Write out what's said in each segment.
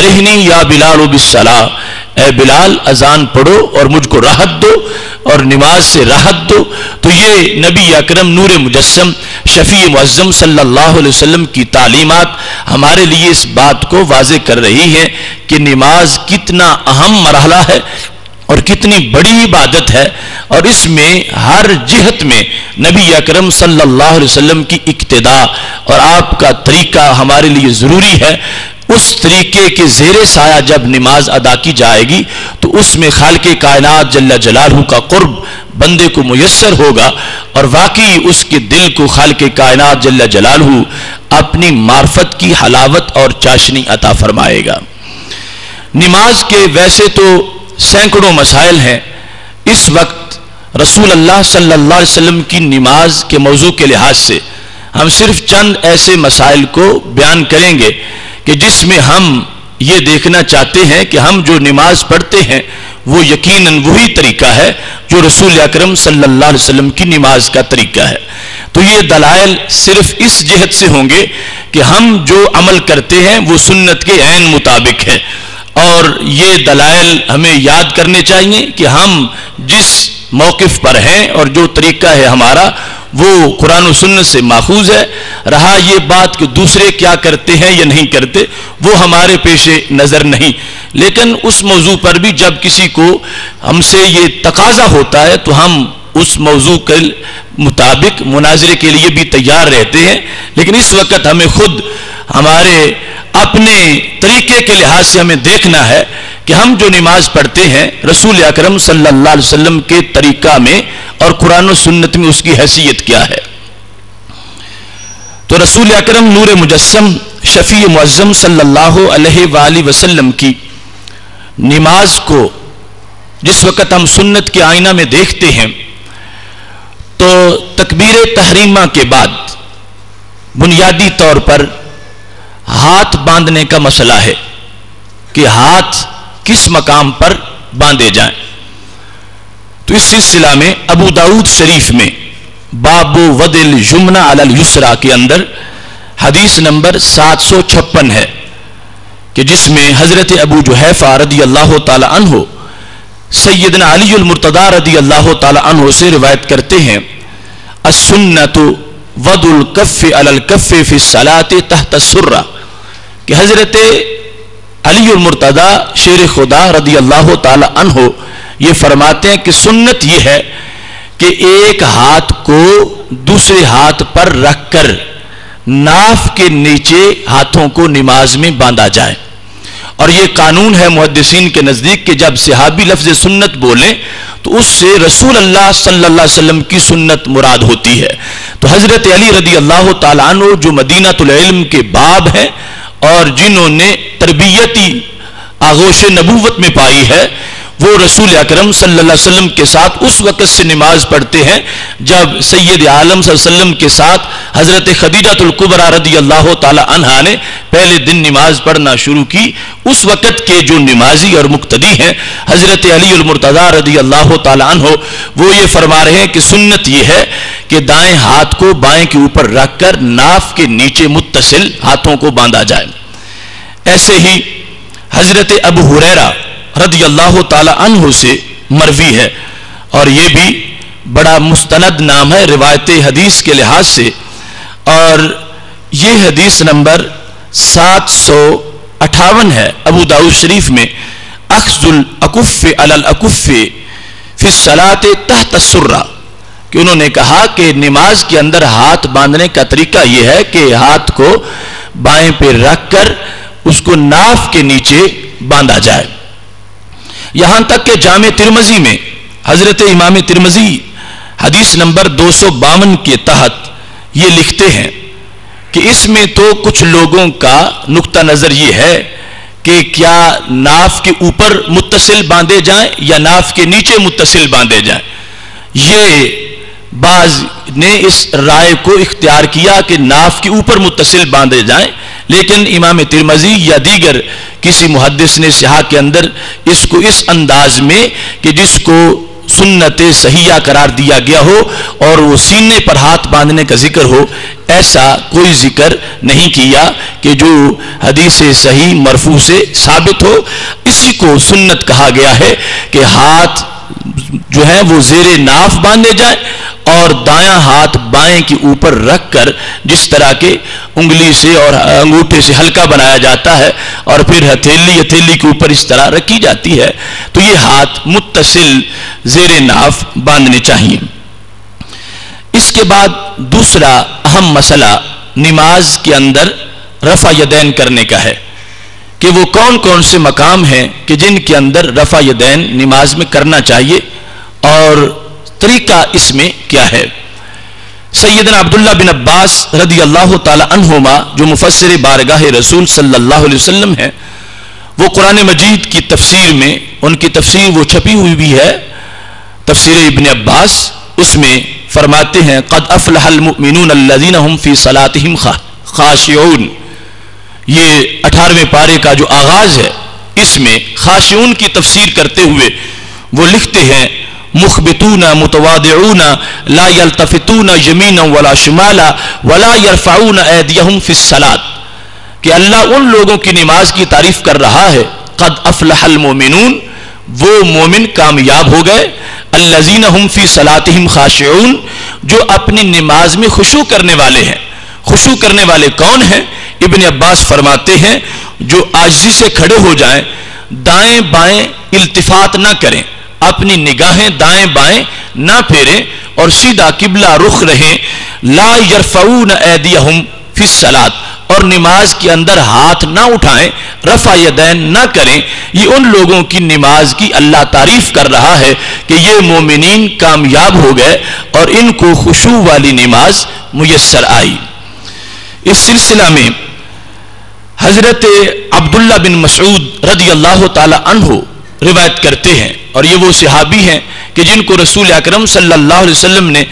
ارحنی یا بلال بالصلاۃ، اے بلال اذان پڑھو اور مجھ کو راحت دو اور نماز سے راحت دو۔ تو یہ نبی اکرم نور مجسم شفیع معظم صلی اللہ علیہ وسلم کی تعلیمات ہمارے لیے اس بات کو واضح کر رہی ہیں کہ نماز کتنا اہم مرحلہ ہے اور کتنی بڑی عبادت ہے، اور اس میں ہر جہت میں نبی اکرم صلی اللہ علیہ وسلم کی اقتداء اور آپ کا طریقہ ہمارے لیے ضروری ہے۔ اس طریقے کے زیر سایہ جب نماز ادا کی جائے گی تو اس میں خالق کائنات جل جلالہ کا قرب بندے کو میسر ہوگا، اور واقعی اس کے دل کو خالق کائنات جل جلالہ اپنی معرفت کی حلاوت اور چاشنی عطا فرمائے گا۔ نماز کے ویسے تو سینکڑوں مسائل ہیں، اس وقت رسول اللہ صلی اللہ علیہ وسلم کی نماز کے موضوع کے لحاظ سے ہم صرف چند ایسے مسائل کو بیان کریں گے کہ جس میں ہم یہ دیکھنا چاہتے ہیں کہ ہم جو نماز پڑھتے ہیں وہ یقیناً وہی طریقہ ہے جو رسول اکرم صلی اللہ علیہ وسلم کی نماز کا طریقہ ہے۔ تو یہ دلائل صرف اس جہت سے ہوں گے کہ ہم جو عمل کرتے ہیں وہ سنت کے عین مطابق ہے، اور یہ دلائل ہمیں یاد کرنے چاہیے کہ ہم جس موقف پر ہیں اور جو طریقہ ہے ہمارا وہ قرآن و سنت سے ماخوذ ہے۔ رہا یہ بات کہ دوسرے کیا کرتے ہیں یا نہیں کرتے وہ ہمارے پیش نظر نہیں، لیکن اس موضوع پر بھی جب کسی کو ہم سے یہ تقاضا ہوتا ہے تو ہم اس موضوع کے مطابق مناظرے کے لیے بھی تیار رہتے ہیں، لیکن اس وقت ہمیں خود ہمارے اپنے طریقے کے لحاظ سے ہمیں دیکھنا ہے کہ ہم جو نماز پڑھتے ہیں رسول اکرم صلی اللہ علیہ وسلم کے طریقہ میں اور قرآن و سنت میں اس کی حیثیت کیا ہے۔ تو رسول اکرم نور مجسم شفیع معظم صلی اللہ علیہ وآلہ وسلم کی نماز کو جس وقت ہم سنت کے آئینہ میں دیکھتے ہیں تو تکبیر تحریمہ کے بعد بنیادی طور پر ہاتھ باندھنے کا مسئلہ ہے کہ ہاتھ کس مقام پر باندھے جائیں۔ تو اس سلسلہ میں ابو داؤد شریف میں باب وضع الیمنی علی الیسری کے اندر حدیث نمبر 756 ہے کہ جس میں حضرت ابو جحیفہ رضی اللہ تعالی عنہ سیدنا علی المرتضی رضی اللہ تعالی عنہ سے روایت کرتے ہیں السنۃ وضع الکف علی الکف فی الصلاۃ تحت السرہ، کہ حضرت علی المرتضی شیر خدا رضی اللہ تعالی عنہ یہ فرماتے ہیں کہ سنت یہ ہے کہ ایک ہاتھ کو دوسرے ہاتھ پر رکھ کر ناف کے نیچے ہاتھوں کو نماز میں باندھا جائے، اور یہ قانون ہے محدثین کے نزدیک کہ جب صحابی لفظ سنت بولیں تو اس سے رسول اللہ صلی اللہ علیہ وسلم کی سنت مراد ہوتی ہے۔ تو حضرت علی رضی اللہ تعالیٰ عنہ جو مدینہ العلم کے باب ہیں اور جنہوں نے تربیتی آغوش نبوت میں پائی ہے، وہ رسول اکرم صلی اللہ علیہ وسلم کے ساتھ اس وقت سے نماز پڑھتے ہیں جب سید عالم صلی اللہ علیہ وسلم کے ساتھ حضرت خدیجہ الکبریٰ رضی اللہ تعالی عنہا نے پہلے دن نماز پڑھنا شروع کی۔ اس وقت کے جو نمازی اور مقتدی ہیں حضرت علی المرتضی رضی اللہ تعالی عنہ، وہ یہ فرما رہے ہیں کہ سنت یہ ہے کہ دائیں ہاتھ کو بائیں کے اوپر رکھ کر ناف کے نیچے متصل ہاتھوں کو باندھا جائے۔ ایسے ہی حضرت ابو ہریرہ رضی اللہ تعالی عنہ سے مروی ہے، اور یہ بھی بڑا مستند نام ہے روایت حدیث کے لحاظ سے، اور یہ حدیث نمبر 758 ہے ابو داؤد شریف میں اخذ الاکف علی الاکف فی الصلاۃ تحت السرہ، کہ انہوں نے کہا کہ نماز کے اندر ہاتھ باندھنے کا طریقہ یہ ہے کہ ہاتھ کو بائیں پہ رکھ کر اس کو ناف کے نیچے باندھا جائے۔ یہاں تک کہ جامع ترمذی میں حضرت امام ترمذی حدیث نمبر 252 کے تحت یہ لکھتے ہیں کہ اس میں تو کچھ لوگوں کا نقطہ نظر یہ ہے کہ کیا ناف کے اوپر متصل باندھے جائیں یا ناف کے نیچے متصل باندھے جائیں۔ یہ بعض نے اس رائے کو اختیار کیا کہ ناف کے اوپر متصل باندھے جائیں، لیکن امام ترمذی یا دیگر کسی محدث نے صحاح کے اندر اس کو اس انداز میں کہ جس کو سنت صحیحہ قرار دیا گیا ہو اور وہ سینے پر ہاتھ باندھنے کا ذکر ہو، ایسا کوئی ذکر نہیں کیا کہ جو حدیث صحیح مرفوع سے ثابت ہو۔ اسی کو سنت کہا گیا ہے کہ ہاتھ جو ہے وہ زیر ناف باندھے جائیں اور دایاں ہاتھ بائیں کے اوپر رکھ کر جس طرح کے انگلی سے اور انگوٹھے سے ہلکا بنایا جاتا ہے اور پھر ہتھیلی کے اوپر اس طرح رکھی جاتی ہے، تو یہ ہاتھ متصل زیر ناف باندھنے چاہیے۔ اس کے بعد دوسرا اہم مسئلہ نماز کے اندر رفع یدین کرنے کا ہے کہ وہ کون کون سے مقام ہیں کہ جن کے اندر رفع یدین نماز میں کرنا چاہیے اور طریقہ اس میں کیا ہے۔ سیدنا عبداللہ بن عباس رضی اللہ تعالی عنہما جو مفسر بارگاہ رسول صلی اللہ علیہ وسلم ہیں، وہ قرآن مجید کی تفسیر میں ان کی تفسیر وہ چھپی ہوئی بھی ہے، تفسیر ابن عباس، اس میں فرماتے ہیں قد افلح المؤمنون الذین هم فی صلاتهم خاشعون۔ یہ 18ویں پارے کا جو آغاز ہے اس میں خاشعون کی تفسیر کرتے ہوئے وہ لکھتے ہیں مخبتون متواضعون لا یلتفتون یمینا ولا شمالا ولا یرفعون ایدیہم فی الصلاۃ، کہ اللہ ان لوگوں کی نماز کی تعریف کر رہا ہے قد افلح المؤمنون، وہ مومن کامیاب ہو گئے، الذین هم فی صلاتهم خاشعون، جو اپنی نماز میں خشوع کرنے والے ہیں۔ خشوع کرنے والے کون ہیں؟ ابن عباس فرماتے ہیں جو عاجزی سے کھڑے ہو جائیں، دائیں بائیں التفات نہ کریں، اپنی نگاہیں دائیں بائیں نہ پھیریں اور سیدھا قبلہ رخ رہیں، لا یرفعون ایدیہم فی الصلاۃ، اور نماز کے اندر ہاتھ نہ اٹھائیں، رفع یدین نہ کریں، یہ ان لوگوں کی نماز کی اللہ تعریف کر رہا ہے کہ یہ مومنین کامیاب ہو گئے اور ان کو خشوع والی نماز میسر آئی۔ اس سلسلہ میں حضرت عبداللہ بن مسعود رضی اللہ تعالی عنہ روایت کرتے ہیں، اور یہ وہ صحابی ہیں کہ جن کو رسول اکرم صلی اللہ علیہ وسلم نے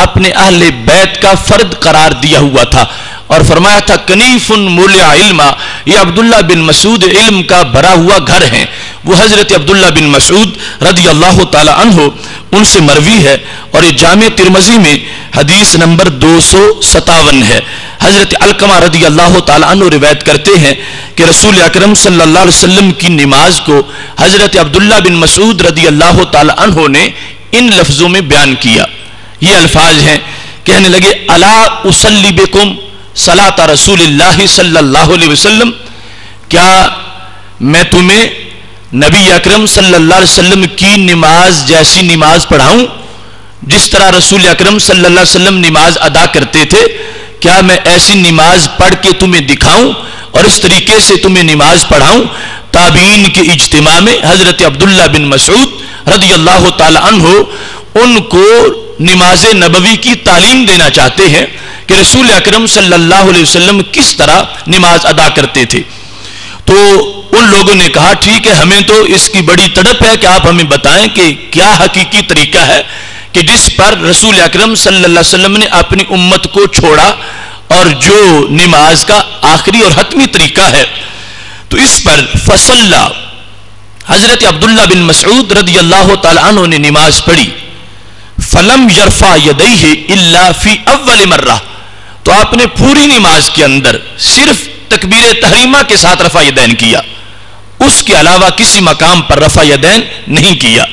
اپنے اہل بیت کا فرد قرار دیا ہوا تھا اور فرمایا تھا کنیف مولع علما، یہ عبداللہ بن مسعود علم کا بھرا ہوا گھر ہیں۔ وہ حضرت عبداللہ بن مسعود رضی اللہ تعالی عنہ ان سے مروی ہے، اور یہ جامع ترمذی میں حدیث نمبر 257 ہے۔ حضرت علقمہ رضی اللہ تعالی عنہ روایت کرتے ہیں کہ رسول اکرم صلی اللہ علیہ وسلم کی نماز کو حضرت عبداللہ بن مسعود رضی اللہ تعالی عنہ نے ان لفظوں میں بیان کیا۔ یہ الفاظ ہیں، کہنے لگے الا اصلی بکم صلاۃ رسول اللہ صلی اللہ علیہ وسلم، کیا میں تمہیں نبی اکرم صلی اللہ علیہ وسلم کی نماز جیسی نماز پڑھاؤں، جس طرح رسول اکرم صلی اللہ علیہ وسلم نماز ادا کرتے تھے، کیا میں ایسی نماز پڑھ کے تمہیں دکھاؤں اور اس طریقے سے تمہیں نماز پڑھاؤں؟ تابعین کے اجتماع میں حضرت عبداللہ بن مسعود رضی اللہ تعالی عنہ ان کو نماز نبوی کی تعلیم دینا چاہتے ہیں کہ رسول اکرم صلی اللہ علیہ وسلم کس طرح نماز ادا کرتے تھے۔ تو ان لوگوں نے کہا ٹھیک ہے، ہمیں تو اس کی بڑی تڑپ ہے کہ آپ ہمیں بتائیں کہ کیا حقیقی طریقہ ہے کہ جس پر رسول اکرم صلی اللہ علیہ وسلم نے اپنی امت کو چھوڑا اور جو نماز کا آخری اور حتمی طریقہ ہے۔ تو اس پر فصلہ حضرت عبداللہ بن مسعود رضی اللہ تعالی عنہ نے نماز پڑھی، فلم یرفع یدیہ الا فی اول مرہ، تو آپ نے پوری نماز کے اندر صرف تکبیر تحریمہ کے ساتھ رفع یدین کیا، اس کے علاوہ کسی مقام پر رفع یدین نہیں کیا،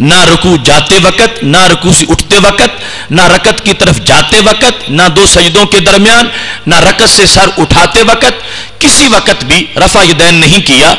نہ رکوع جاتے وقت، نہ رکوع سے اٹھتے وقت، نہ رکعت کی طرف جاتے وقت، نہ دو سجدوں کے درمیان، نہ رکعت سے سر اٹھاتے وقت، کسی وقت بھی رفع یدین نہیں کیا۔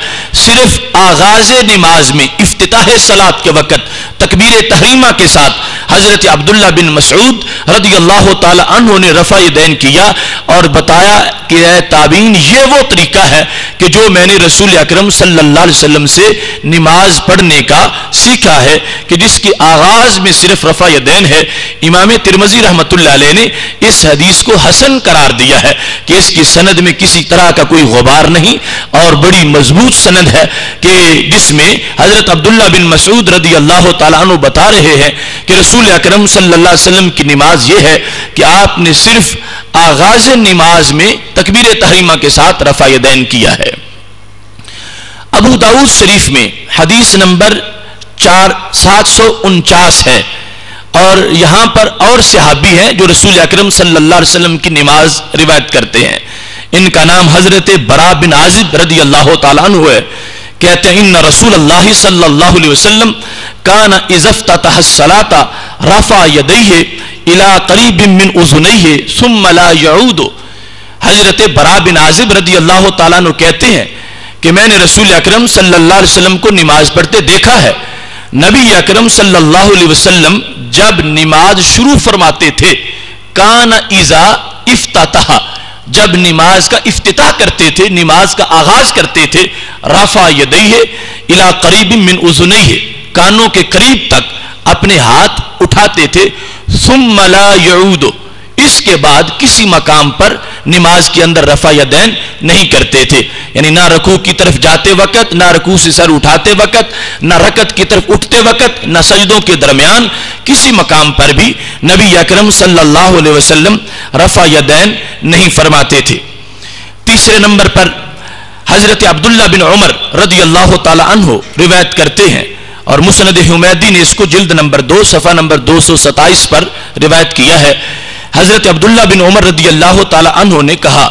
صرف آغاز نماز میں افتتاح صلاۃ کے وقت تکبیر تحریمہ کے ساتھ حضرت عبداللہ بن مسعود رضی اللہ تعالی عنہ نے رفع یدین کیا اور بتایا کہ اے تابعین، یہ وہ طریقہ ہے کہ جو میں نے رسول اکرم صلی اللہ علیہ وسلم سے نماز پڑھنے کا سیکھا ہے کہ جس کی آغاز میں صرف رفع یدین ہے۔ امام ترمذی رحمۃ اللہ علیہ نے اس حدیث کو حسن قرار دیا ہے کہ اس کی سند میں کسی طرح کا کوئی غبار نہیں اور بڑی مضبوط سند ہے کہ جس میں حضرت عبداللہ بن مسعود رضی اللہ تعالیٰ عنہ بتا رہے ہیں کہ رسول اکرم صلی اللہ علیہ وسلم کی نماز یہ ہے کہ آپ نے صرف آغاز نماز میں تکبیر تحریمہ کے ساتھ رفع یدین کیا ہے۔ ابو داؤد شریف میں حدیث نمبر 749 ہے. اور یہاں پر اور صحابی ہیں جو رسول اکرم صلی اللہ علیہ وسلم کی نماز روایت کرتے ہیں. ان کا نام حضرت برا بن عازب رضی اللہ تعالیٰ عنہ ہے. کہتے ہیں ان رسول اللہ صلی اللہ علیہ وسلم کان اذا افتتح الصلاۃ رفع یدیہ الی قریب من اذنیہ ثم لا یعود. حضرت برا بن عازب رضی اللہ تعالیٰ عنہ کہتے ہیں کہ میں نے رسول اکرم صلی اللہ علیہ وسلم کو نماز پڑھتے دیکھا ہے. نبی اکرم صلی اللہ علیہ وسلم جب نماز شروع فرماتے تھے کان اذا افتتح، جب نماز کا افتتاح کرتے تھے، نماز کا آغاز کرتے تھے، رفع یدیہ الی قریب من اذنیہ، کانوں کے قریب تک اپنے ہاتھ اٹھاتے تھے. ثم لا یعود، اس کے بعد کسی مقام پر نماز کے اندر رفع یدین نہیں کرتے تھے. یعنی نہ رکوع کی طرف جاتے وقت، نہ رکوع سے سر اٹھاتے وقت، نہ رکعت کی طرف اٹھتے وقت، نہ سجدوں کے درمیان کسی مقام پر بھی نبی اکرم صلی اللہ علیہ وسلم رفع یدین نہیں فرماتے تھے. تیسرے نمبر پر حضرت عبداللہ بن عمر رضی اللہ تعالی عنہ روایت کرتے ہیں، اور مسند حمیدی نے اس کو جلد نمبر 2 صفحہ نمبر 227 پر روایت کیا ہے. حضرت عبداللہ بن عمر رضی اللہ تعالی عنہ نے کہا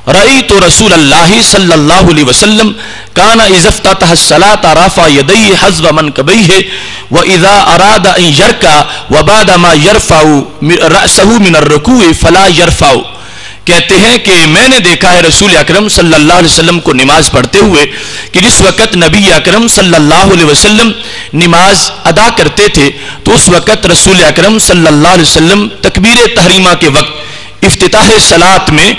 رأیت رسول اللہ صلی اللہ علیہ وسلم کان اذا افتتح الصلاۃ رفع یدیہ حذو منکبیہ واذا اراد ان یرکع وبعد ما یرفع رأسہ من الرکوع فلا یرفع. کہتے ہیں کہ میں نے دیکھا ہے رسول اکرم صلی اللہ علیہ وسلم کو نماز پڑھتے ہوئے کہ جس وقت نبی اکرم صلی اللہ علیہ وسلم نماز ادا کرتے تھے تو اس وقت رسول اکرم صلی اللہ علیہ وسلم تکبیر تحریمہ کے وقت افتتاح صلاۃ میں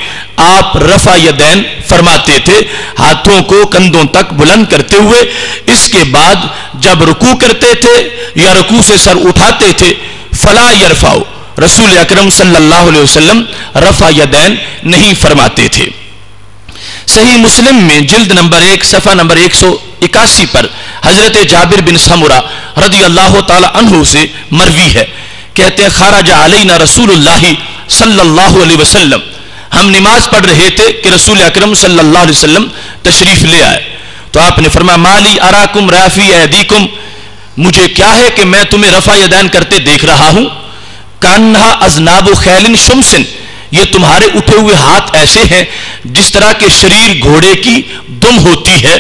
آپ رفع یدین فرماتے تھے، ہاتھوں کو کندھوں تک بلند کرتے ہوئے. اس کے بعد جب رکوع کرتے تھے یا رکوع سے سر اٹھاتے تھے فلا یرفع، رسول اکرم صلی اللہ علیہ وسلم رفع یدین نہیں فرماتے تھے. صحیح مسلم میں جلد نمبر 1 صفحہ نمبر 181 پر حضرت جابر بن سمرہ رضی اللہ تعالی عنہ سے مروی ہے. کہتے ہیں خرج علینا رسول اللہ صلی اللہ علیہ وسلم، ہم نماز پڑھ رہے تھے کہ رسول اکرم صلی اللہ علیہ وسلم تشریف لے آئے تو آپ نے فرمایا مالی اراکم رافی ایدیکم، مجھے کیا ہے کہ میں تمہیں رفع یدین کرتے دیکھ رہا ہوں. کانہا اذناب خیل شمسن، یہ تمہارے اٹھے ہوئے ہاتھ ایسے ہیں جس طرح کے شریر گھوڑے کی دم ہوتی ہے.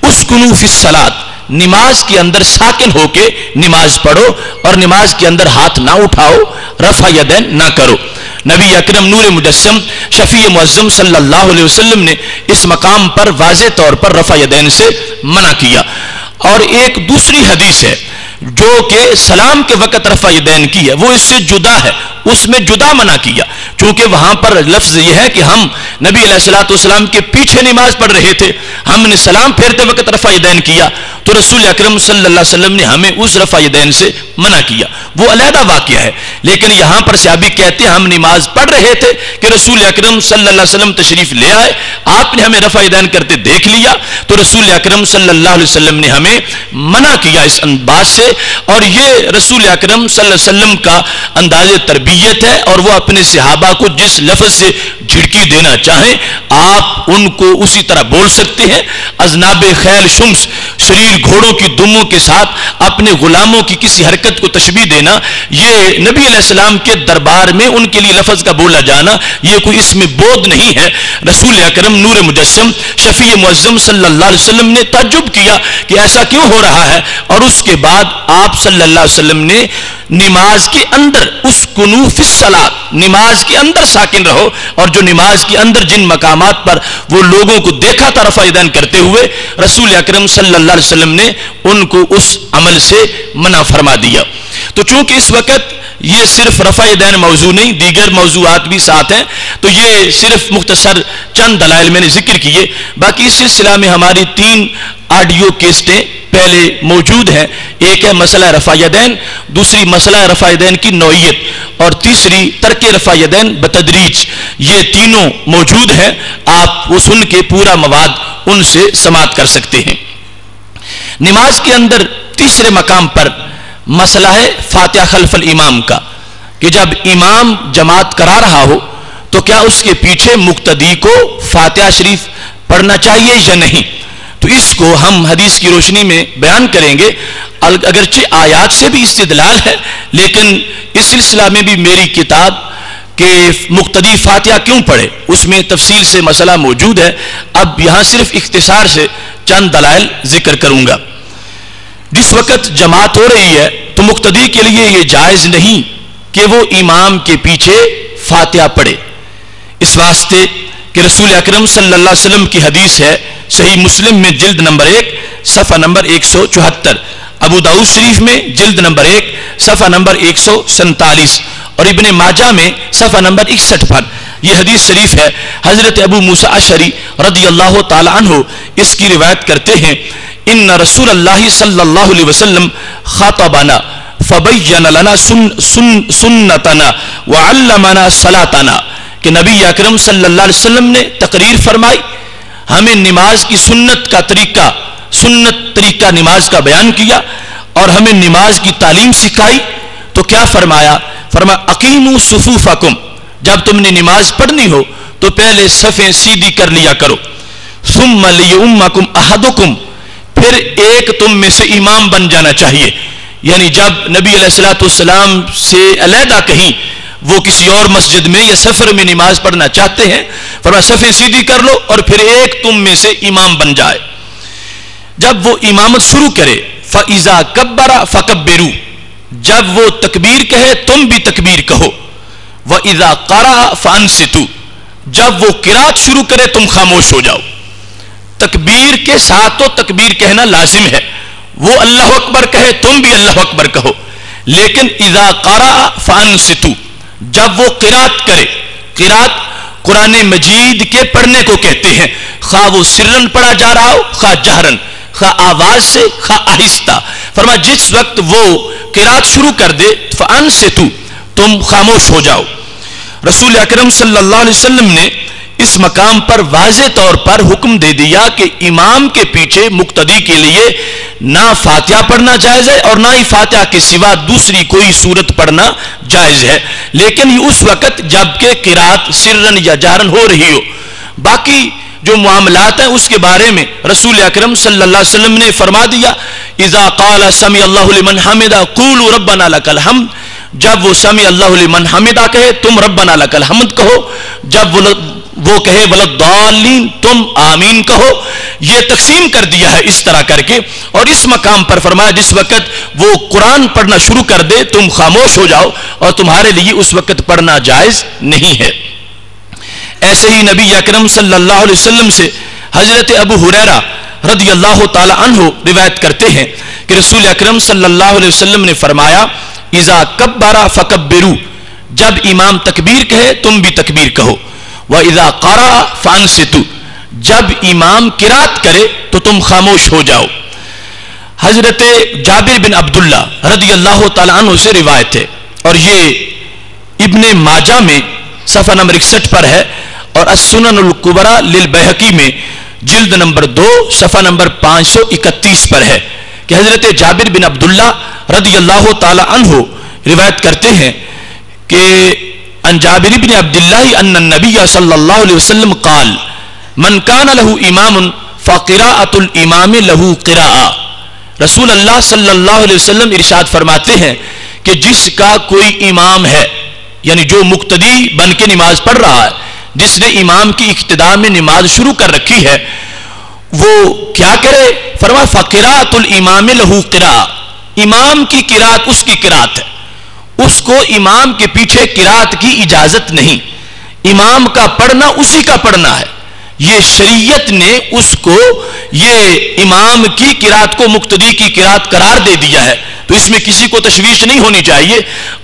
اسکنوا فی الصلاۃ، نماز کے اندر ساکن ہو کے نماز پڑھو اور نماز کے اندر ہاتھ نہ اٹھاؤ، رفع یدین نہ کرو. نبی اکرم نور مجسم شفیع معظم صلی اللہ علیہ وسلم نے اس مقام پر واضح طور پر رفع یدین سے منع کیا. اور ایک دوسری حدیث ہے جو کہ سلام کے وقت رفع یدین کی ہے، وہ اس سے جدا ہے، اس میں جدا منع کیا، چونکہ وہاں پر لفظ یہ ہے کہ ہم نبی علیہ الصلوۃ والسلام کے پیچھے نماز پڑھ رہے تھے، ہم نے سلام پھیرتے وقت رفع یدین کیا تو رسول اکرم صلی اللہ علیہ وسلم نے ہمیں اس رفع یدین سے منع کیا. وہ علیحدہ واقعہ ہے، لیکن یہاں پر صحابی کہتے ہیں ہم نماز پڑھ رہے تھے کہ رسول اکرم صلی اللہ علیہ وسلم تشریف لے آئے، آپ نے ہمیں رفع یدین کرتے دیکھ لیا تو رسول اکرم صلی اللہ علیہ وسلم نے ہمیں منع کیا اس انداز سے. اور یہ رسول اکرم صلی اللہ علیہ وسلم کا انداز تربیت ہے، اور وہ اپنے صحابہ کو جس لفظ سے جھڑکی دینا چاہیں آپ ان کو اسی طرح بول سکتے ہیں. اذناب خیل شمس، شریر گھوڑوں کی دموں کے ساتھ اپنے غلاموں کی کسی حرکت کو تشبیہ دینا، یہ نبی علیہ السلام کے دربار میں ان کے لیے لفظ کا بولا جانا یہ کوئی اس میں بودھ نہیں ہے. رسول اکرم نور مجسم شفیع معظم صلی اللہ علیہ وسلم نے تعجب کیا کہ ایسا کیوں ہو رہا ہے، اور اس کے بعد آپ صلی اللہ علیہ وسلم نے نماز کے اندر اسکنوا فی الصلاۃ، نماز کے اندر ساکن رہو، اور جو نماز کے اندر جن مقامات پر وہ لوگوں کو دیکھا تھا رفع یدین کرتے ہوئے رسول اکرم صلی اللہ علیہ وسلم نے ان کو اس عمل سے منع فرما دیا. تو چونکہ اس وقت یہ صرف رفع یدین موضوع نہیں، دیگر موضوعات بھی ساتھ ہیں، تو یہ صرف مختصر چند دلائل میں نے ذکر کیے. باقی اس سلسلہ میں ہماری 3 آڈیو کیسٹیں پہلے موجود ہیں. ایک ہے مسئلہ رفع یدین، دوسری مسئلہ رفع یدین کی نوعیت، اور تیسری ترک رفع یدین بتدریج. یہ تینوں موجود ہیں، آپ وہ سن کے پورا مواد ان سے سماعت کر سکتے ہیں. نماز کے اندر تیسرے مقام پر مسئلہ ہے فاتحہ خلف الامام کا، کہ جب امام جماعت کرا رہا ہو تو کیا اس کے پیچھے مقتدی کو فاتحہ شریف پڑھنا چاہیے یا نہیں. تو اس کو ہم حدیث کی روشنی میں بیان کریں گے. اگرچہ آیات سے بھی استدلال ہے، لیکن اس سلسلہ میں بھی میری کتاب کہ مقتدی فاتحہ کیوں پڑھے اس میں تفصیل سے مسئلہ موجود ہے. اب یہاں صرف اختصار سے چند دلائل ذکر کروں گا. جس وقت جماعت ہو رہی ہے تو مقتدی کے لیے یہ جائز نہیں کہ وہ امام کے پیچھے فاتحہ پڑھے، اس واسطے کہ رسول اکرم صلی اللہ علیہ وسلم کی حدیث ہے صحیح مسلم میں جلد نمبر 1 صفحہ نمبر 174، ابو داؤد شریف میں جلد نمبر 1 صفحہ نمبر 147 اور ابن ماجہ میں صفحہ نمبر 61 پر یہ حدیث شریف ہے. حضرت ابو موسیٰ اشعری رضی اللہ تعالی عنہ اس کی روایت کرتے ہیں، ان رسول اللہ صلی اللہ علیہ وسلم خاطبنا فبین لنا سنتنا وعلمنا صلاتنا، کہ نبی اکرم صلی اللہ علیہ وسلم نے تقریر فرمائی، ہمیں نماز کی سنت طریقہ نماز کا بیان کیا اور ہمیں نماز کی تعلیم سکھائی. تو کیا فرمایا؟ فرمایا اقیموا صفوفکم، جب تم نے نماز پڑھنی ہو تو پہلے صفیں سیدھی کر لیا کرو. ثم لیؤمکم احدکم، پھر ایک تم میں سے امام بن جانا چاہیے. یعنی جب نبی علیہ الصلوۃ والسلام سے علیحدہ کہیں وہ کسی اور مسجد میں یا سفر میں نماز پڑھنا چاہتے ہیں، فرمایا صفیں سیدھی کر لو اور پھر ایک تم میں سے امام بن جائے. جب وہ امامت شروع کرے فَإِذَا كَبَّرَ فَكَبِّرُوا، جب وہ تکبیر کہے تم بھی تکبیر کہو. وَإِذَا قَرَأَ فَأَنصِتُوا، جب وہ قرات شروع کرے تم خاموش ہو جاؤ. تکبیر کے ساتھ تو تکبیر کہنا لازم ہے، وہ اللہ اکبر کہے تم بھی اللہ اکبر کہو. لیکن اذا قرأ فانصتوا، جب وہ قرات کرے، قرات قرآن مجید کے پڑھنے کو کہتے ہیں، خواہ وہ سرن پڑھا جا رہا ہو، خواہ جہرن، خواہ آواز سے، خواہ آہستہ. فرمایا جس وقت وہ قرات شروع کر دے فانصتوا، تم خاموش ہو جاؤ. رسول اکرم صلی اللہ علیہ وسلم نے اس مقام پر واضح طور پر حکم دے دیا کہ امام کے پیچھے مقتدی کے لیے نہ فاتحہ پڑھنا جائز ہے اور نہ ہی فاتحہ کے سوا دوسری کوئی سورت پڑھنا جائز ہے، لیکن یہ اس وقت جب کہ قرات سرن یا جہرن ہو رہی ہو. باقی جو معاملات ہیں اس کے بارے میں رسول اکرم صلی اللہ علیہ وسلم نے فرما دیا، اذا قال سمع اللہ لمن حمدہ قولوا ربنا لک الحمد، جب وہ سمع اللہ لمن حمدہ کہے تم ربنا لک الحمد کہو، جب وہ کہے ولضالین تم آمین کہو. یہ تقسیم کر دیا ہے اس طرح کر کے، اور اس مقام پر فرمایا جس وقت وہ قرآن پڑھنا شروع کر دے تم خاموش ہو جاؤ اور تمہارے لیے اس وقت پڑھنا جائز نہیں ہے. ایسے ہی نبی اکرم صلی اللہ علیہ وسلم سے حضرت ابو ہریرہ رضی اللہ تعالی عنہ روایت کرتے ہیں کہ رسول اکرم صلی اللہ علیہ وسلم نے فرمایا اذا کبر فکبروا، جب امام تکبیر کہے تم بھی تکبیر کہو. وَإِذَا قَرَأَ فَأَنصِتُوا، جب امام قرات کرے تو تم خاموش ہو جاؤ. حضرت جابر بن عبداللہ رضی اللہ تعالیٰ عنہ سے روایت ہے اور یہ ابن ماجہ میں صفحہ نمبر 61 پر ہے اور السنن الکبریٰ للبیہقی میں جلد نمبر 2 صفحہ نمبر 531 پر ہے کہ حضرت جابر بن عبداللہ رضی اللہ تعالیٰ عنہ روایت کرتے ہیں کہ ان جابر بن عبداللہ ان النبی صلی اللہ علیہ وسلم قال من کان له امام فقراءۃ الامام له قراءۃ. رسول اللہ صلی اللہ علیہ وسلم ارشاد فرماتے ہیں کہ جس کا کوئی امام ہے، یعنی جو مقتدی بن کے نماز پڑھ رہا ہے، جس نے امام کی اقتداء میں نماز شروع کر رکھی ہے، وہ کیا کرے؟ فرمایا فقراءۃ الامام له قراءۃ، امام کی قرات اس کی قرات ہے، اس کو امام کے پیچھے قرات کی اجازت نہیں، امام کا پڑھنا اسی کا پڑھنا ہے. یہ شریعت نے اس کو یہ امام کی قرات کو مقتدی کی قرات قرار دے دیا ہے. تو اس میں کسی کو تشویش نہیں ہونی چاہیے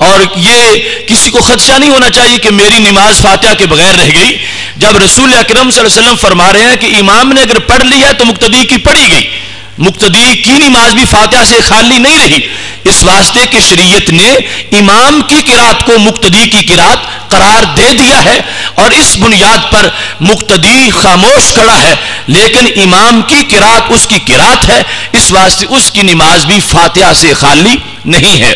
اور یہ کسی کو خدشہ نہیں ہونا چاہیے کہ میری نماز فاتحہ کے بغیر رہ گئی. جب رسول اکرم صلی اللہ علیہ وسلم فرما رہے ہیں کہ امام نے اگر پڑھ لیا تو مقتدی کی پڑھی گئی، مقتدی کی نماز بھی فاتحہ سے خالی نہیں رہی، اس واسطے کہ شریعت نے امام کی قرات کو مقتدی کی قرات قرار دے دیا ہے اور اس بنیاد پر مقتدی خاموش کھڑا ہے لیکن امام کی قرات اس کی قرات ہے، اس واسطے اس کی نماز بھی فاتحہ سے خالی نہیں ہے.